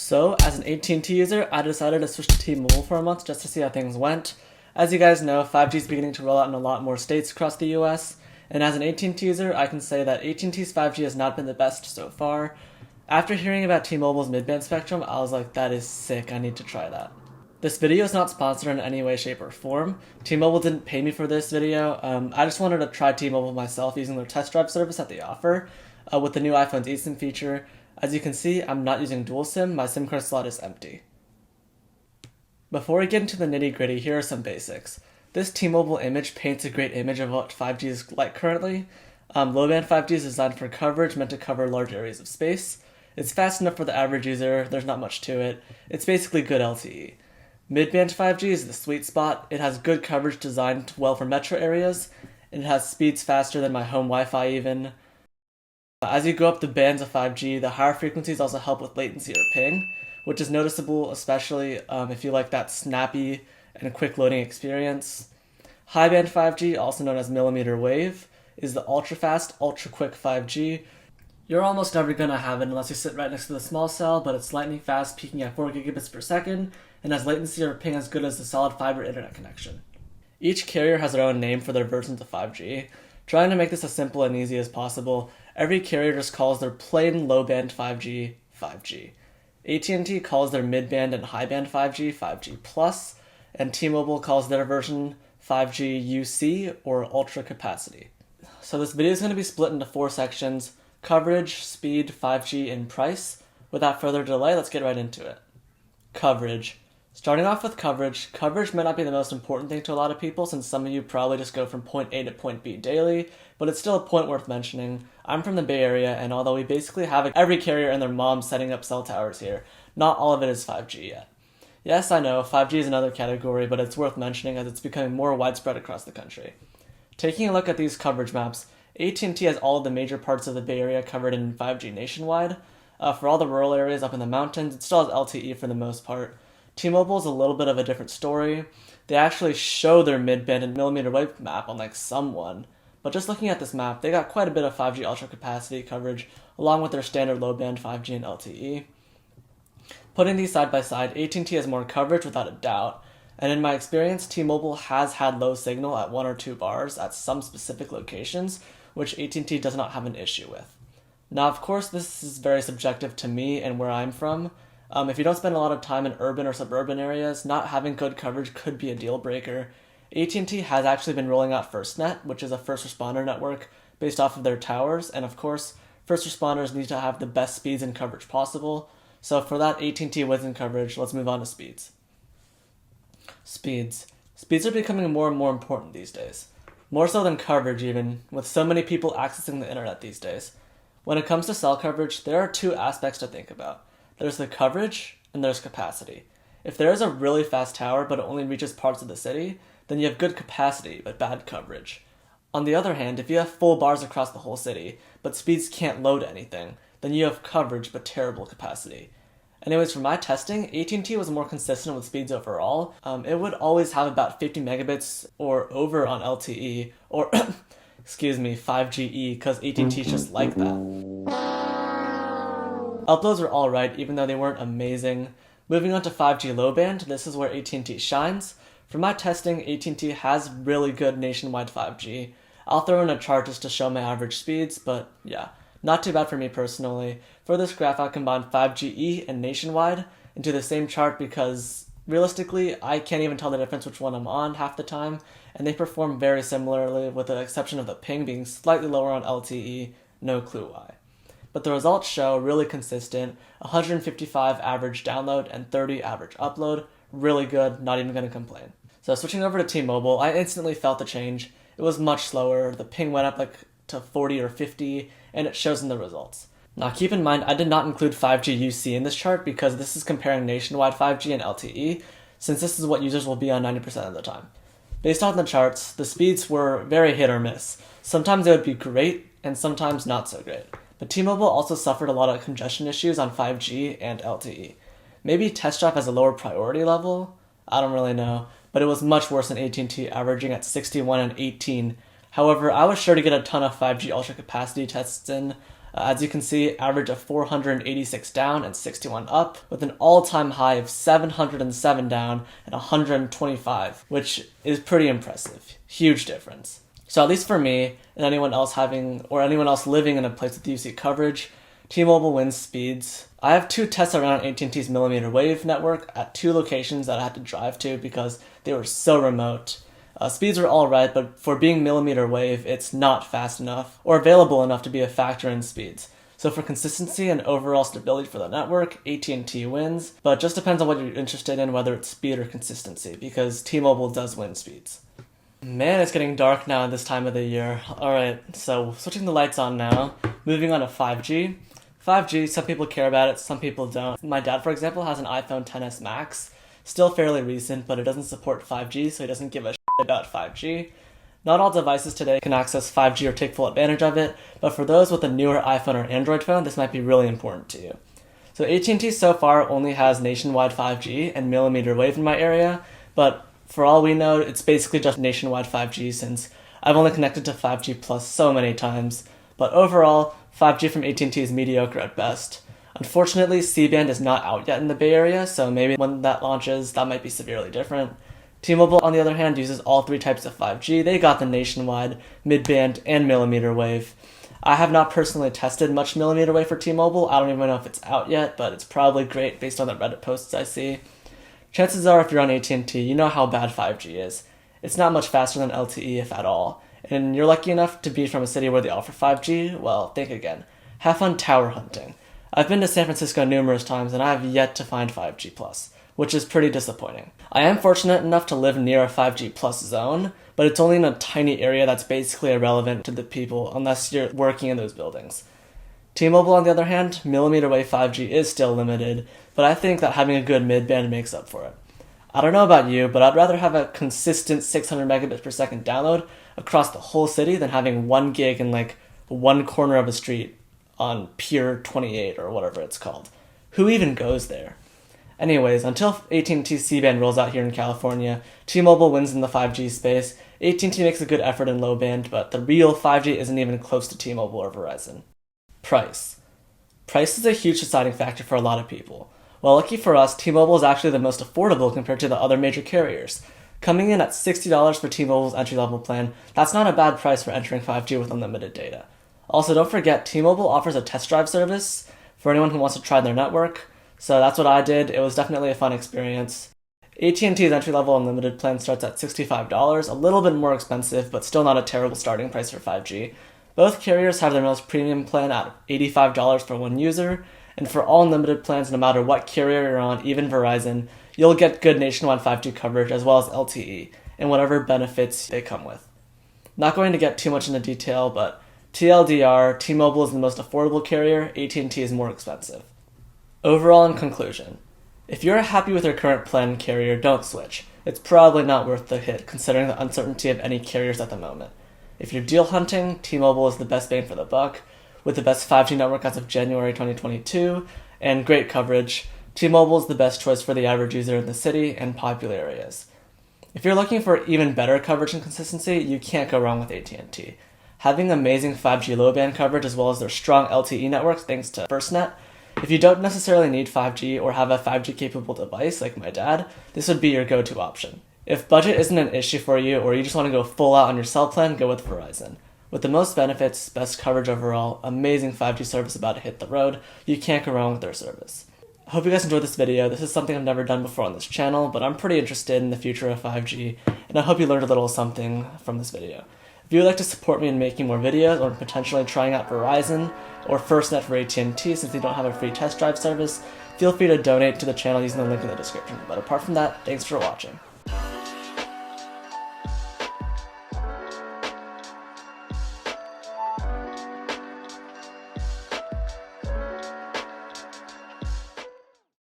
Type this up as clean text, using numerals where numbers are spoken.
So, as an AT&T user, I decided to switch to T-Mobile for a month just to see how things went. As you guys know, 5G is beginning to roll out in a lot more states across the US, and as an AT&T user, I can say that AT&T's 5G has not been the best so far. After hearing about T-Mobile's mid-band spectrum, I was like, that is sick, I need to try that. This video is not sponsored in any way, shape, or form. T-Mobile didn't pay me for this video. I just wanted to try T-Mobile myself using their test drive service that they offer with the new iPhone's eSIM feature. As you can see, I'm not using dual SIM, my SIM card slot is empty. Before we get into the nitty-gritty, here are some basics. This T-Mobile image paints a great image of what 5G is like currently. Low-band 5G is designed for coverage, meant to cover large areas of space. It's fast enough for the average user, there's not much to it. It's basically good LTE. Mid-band 5G is the sweet spot. It has good coverage designed well for metro areas, and it has speeds faster than my home Wi-Fi even. As you go up the bands of 5G, the higher frequencies also help with latency or ping, which is noticeable especially if you like that snappy and quick loading experience. High-band 5G, also known as millimeter wave, is the ultra-fast, ultra-quick 5G. You're almost never going to have it unless you sit right next to the small cell, but it's lightning fast, peaking at 4 gigabits per second, and has latency or ping as good as the solid fiber internet connection. Each carrier has their own name for their versions of 5G. Trying to make this as simple and easy as possible, every carrier just calls their plain low-band 5G, 5G. AT&T calls their mid-band and high-band 5G, 5G+, and T-Mobile calls their version 5G UC, or Ultra Capacity. So this video is going to be split into 4 sections: coverage, speed, 5G, and price. Without further delay, let's get right into it. Coverage. Starting off with coverage might not be the most important thing to a lot of people since some of you probably just go from point A to point B daily, but it's still a point worth mentioning. I'm from the Bay Area, and although we basically have every carrier and their mom setting up cell towers here, not all of it is 5G yet. Yes, I know, 5G is another category, but it's worth mentioning as it's becoming more widespread across the country. Taking a look at these coverage maps, AT&T has all of the major parts of the Bay Area covered in 5G nationwide. For all the rural areas up in the mountains, it still has LTE for the most part. T-Mobile is a little bit of a different story. They actually show their mid-band and millimeter wave map on someone, but just looking at this map, they got quite a bit of 5G ultra capacity coverage along with their standard low-band 5G and LTE. Putting these side by side, AT&T has more coverage without a doubt, and in my experience, T-Mobile has had low signal at 1 or 2 bars at some specific locations, which AT&T does not have an issue with. Now, of course, this is very subjective to me and where I'm from. If you don't spend a lot of time in urban or suburban areas, not having good coverage could be a deal breaker. AT&T has actually been rolling out FirstNet, which is a first responder network based off of their towers, and of course, first responders need to have the best speeds and coverage possible. So for that AT&T wins in coverage, let's move on to speeds. Speeds are becoming more and more important these days. More so than coverage even, with so many people accessing the internet these days. When it comes to cell coverage, there are 2 aspects to think about. There's the coverage, and there's capacity. If there is a really fast tower but it only reaches parts of the city, then you have good capacity but bad coverage. On the other hand, if you have full bars across the whole city, but speeds can't load anything, then you have coverage but terrible capacity. Anyways, for my testing, AT&T was more consistent with speeds overall. It would always have about 50 megabits or over on LTE, or 5GE, because AT&T is just like that. Uploads were alright, even though they weren't amazing. Moving on to 5G low band, this is where AT&T shines. For my testing, AT&T has really good nationwide 5G. I'll throw in a chart just to show my average speeds, but yeah, not too bad for me personally. For this graph, I combined 5GE and nationwide into the same chart because, realistically, I can't even tell the difference which one I'm on half the time, and they perform very similarly with the exception of the ping being slightly lower on LTE, no clue why. But the results show really consistent, 155 average download and 30 average upload. Really good, not even going to complain. So switching over to T-Mobile, I instantly felt the change. It was much slower, the ping went up to 40 or 50, and it shows in the results. Now keep in mind, I did not include 5G UC in this chart because this is comparing nationwide 5G and LTE, since this is what users will be on 90% of the time. Based on the charts, the speeds were very hit or miss. Sometimes they would be great, and sometimes not so great. But T-Mobile also suffered a lot of congestion issues on 5G and LTE. Maybe test drive has a lower priority level? I don't really know, but it was much worse than AT&T, averaging at 61 and 18. However, I was sure to get a ton of 5G ultra capacity tests in. As you can see, average of 486 down and 61 up, with an all-time high of 707 down and 125, which is pretty impressive. Huge difference. So at least for me, and anyone else living in a place with UC coverage, T-Mobile wins speeds. I have two tests around AT&T's millimeter wave network at two locations that I had to drive to because they were so remote. Speeds are alright, but for being millimeter wave, it's not fast enough or available enough to be a factor in speeds. So for consistency and overall stability for the network, AT&T wins, but it just depends on what you're interested in, whether it's speed or consistency, because T-Mobile does win speeds. Man, it's getting dark now at this time of the year. Alright, so switching the lights on now, moving on to 5G. 5G, some people care about it, some people don't. My dad, for example, has an iPhone XS Max, still fairly recent, but it doesn't support 5G, so he doesn't give a about 5G. Not all devices today can access 5G or take full advantage of it, but for those with a newer iPhone or Android phone, this might be really important to you. So AT&T so far only has nationwide 5G and millimeter wave in my area, but for all we know, it's basically just nationwide 5G since I've only connected to 5G Plus so many times. But overall, 5G from AT&T is mediocre at best. Unfortunately, C-band is not out yet in the Bay Area, so maybe when that launches, that might be severely different. T-Mobile, on the other hand, uses all three types of 5G. They got the nationwide, mid-band, and millimeter wave. I have not personally tested much millimeter wave for T-Mobile. I don't even know if it's out yet, but it's probably great based on the Reddit posts I see. Chances are, if you're on AT&T, you know how bad 5G is. It's not much faster than LTE, if at all. And you're lucky enough to be from a city where they offer 5G, well, think again. Have fun tower hunting. I've been to San Francisco numerous times, and I have yet to find 5G+, which is pretty disappointing. I am fortunate enough to live near a 5G plus zone, but it's only in a tiny area that's basically irrelevant to the people unless you're working in those buildings. T-Mobile, on the other hand, millimeter wave 5G is still limited, but I think that having a good mid-band makes up for it. I don't know about you, but I'd rather have a consistent 600 megabits per second download across the whole city than having 1 gig in like one corner of a street on Pier 28 or whatever it's called. Who even goes there? Anyways, until AT&T C-band rolls out here in California, T-Mobile wins in the 5G space. AT&T makes a good effort in low band, but the real 5G isn't even close to T-Mobile or Verizon. Price. Price is a huge deciding factor for a lot of people. Well, lucky for us, T-Mobile is actually the most affordable compared to the other major carriers. Coming in at $60 for T-Mobile's entry-level plan, that's not a bad price for entering 5G with unlimited data. Also, don't forget, T-Mobile offers a test drive service for anyone who wants to try their network. So that's what I did. It was definitely a fun experience. AT&T's entry-level unlimited plan starts at $65, a little bit more expensive, but still not a terrible starting price for 5G. Both carriers have their most premium plan at $85 for one user, and for all unlimited plans, no matter what carrier you're on, even Verizon, you'll get good nationwide 5G coverage as well as LTE, and whatever benefits they come with. Not going to get too much into detail, but TLDR, T-Mobile is the most affordable carrier, AT&T is more expensive. Overall, in conclusion, if you're happy with your current plan carrier, don't switch. It's probably not worth the hit, considering the uncertainty of any carriers at the moment. If you're deal hunting, T-Mobile is the best bang for the buck, with the best 5G network as of January 2022, and great coverage. T-Mobile is the best choice for the average user in the city and popular areas. If you're looking for even better coverage and consistency, you can't go wrong with AT&T. Having amazing 5G low-band coverage as well as their strong LTE networks thanks to FirstNet. If you don't necessarily need 5G or have a 5G-capable device like my dad, this would be your go-to option. If budget isn't an issue for you or you just want to go full out on your cell plan, go with Verizon. With the most benefits, best coverage overall, amazing 5G service about to hit the road, you can't go wrong with their service. I hope you guys enjoyed this video. This is something I've never done before on this channel, but I'm pretty interested in the future of 5G, and I hope you learned a little something from this video. If you would like to support me in making more videos or potentially trying out Verizon or FirstNet for AT&T since they don't have a free test drive service, feel free to donate to the channel using the link in the description. But apart from that, thanks for watching.